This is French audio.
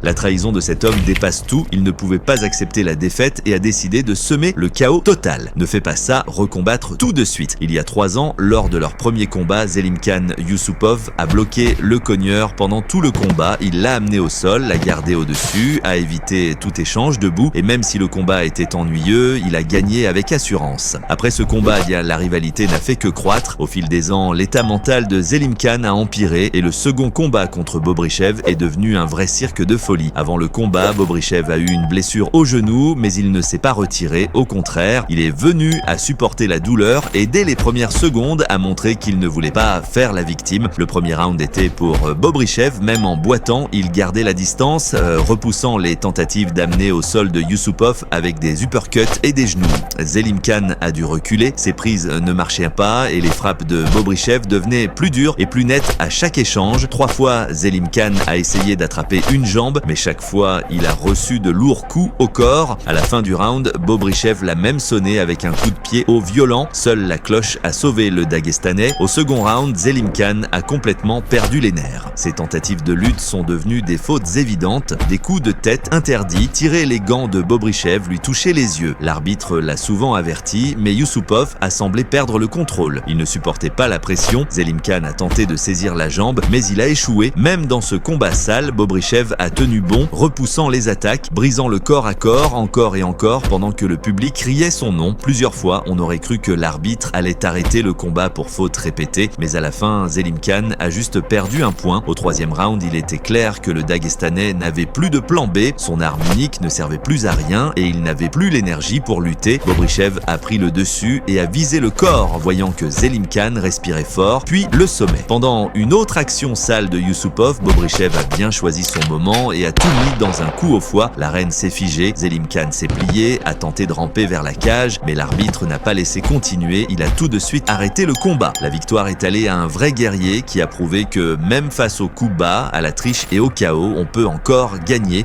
La trahison de cet homme dépasse tout, il ne pouvait pas accepter la défaite et a décidé de semer le chaos total. Ne fais pas ça, recombattre tout de suite. Il y a 3 ans, lors de leur premier combat, Zelimkhan Yusupov a bloqué le cogneur pendant tout le combat, il l'a amené au sol, l'a gardé au-dessus, a évité tout échange debout et même si le combat était ennuyeux, il a gagné avec assurance. Après ce combat, la rivalité n'a fait que croître. Au fil des ans, l'état mental de Zelimkhan a empiré et le second combat contre Bobrichev est devenu un vrai cirque de folie. Avant le combat, Bobrichev a eu une blessure au genou, mais il ne s'est pas retiré. Au contraire, il est venu à supporter la douleur et dès les premières secondes a montré qu'il ne voulait pas faire la victime. Le premier round était pour Bobrichev, même en boitant, il gardait la distance, repoussant les tentatives d'amener au sol de Yusupov avec des uppercuts et des genoux. Zelimkhan a dû reculer, ses prises ne marchaient pas et les frappes de Bobrichev devenaient plus dures et plus nettes à chaque échange. 3 fois, Zelimkhan a essayé d'attraper une jambe, mais chaque fois, il a reçu de lourds coups au corps. À la fin du round, Bobrichev l'a même sonné avec un coup de pied au violent. Seule la cloche a sauvé le Daguestanais. Au second round, Zelimkhan a complètement perdu les nerfs. Ses tentatives de lutte sont devenues des fautes évidentes, des coups de tête interdits, tirer les gants de Bobrichev, lui toucher les yeux. L'arbitre l'a souvent averti, mais Yusupov a semblé perdre le contrôle. Il ne supportait pas la pression. Zelimkhan a tenté de saisir la jambe, mais il a échoué. Même dans ce combat sale, Bobrichev a tenu bon, repoussant les attaques, brisant le corps à corps, encore et encore, pendant que le public criait son nom. Plusieurs fois, on aurait cru que l'arbitre allait arrêter le combat pour faute répétée, mais à la fin, Zelimkhan a juste perdu un point. Au 3e round, il était clair que le Daguestanais n'avait plus de plan B, son arme unique ne servait plus à rien et il n'avait plus l'énergie pour lutter. Bobrichev a pris le dessus et a visé le corps, voyant que Zelimkhan respirait fort, puis le sommet. Pendant une autre action sale de Yusupov, Bobrichev a bien choisi son moment et a tout mis dans un coup au foie. L'arène s'est figée, Zelimkhan s'est plié, a tenté de ramper vers la cage, mais l'arbitre n'a pas laissé continuer, il a tout de suite arrêté le combat. La victoire est allée à un vrai guerrier qui a prouvé que même face aux coups bas, à la triche et au chaos, on peut encore gagner.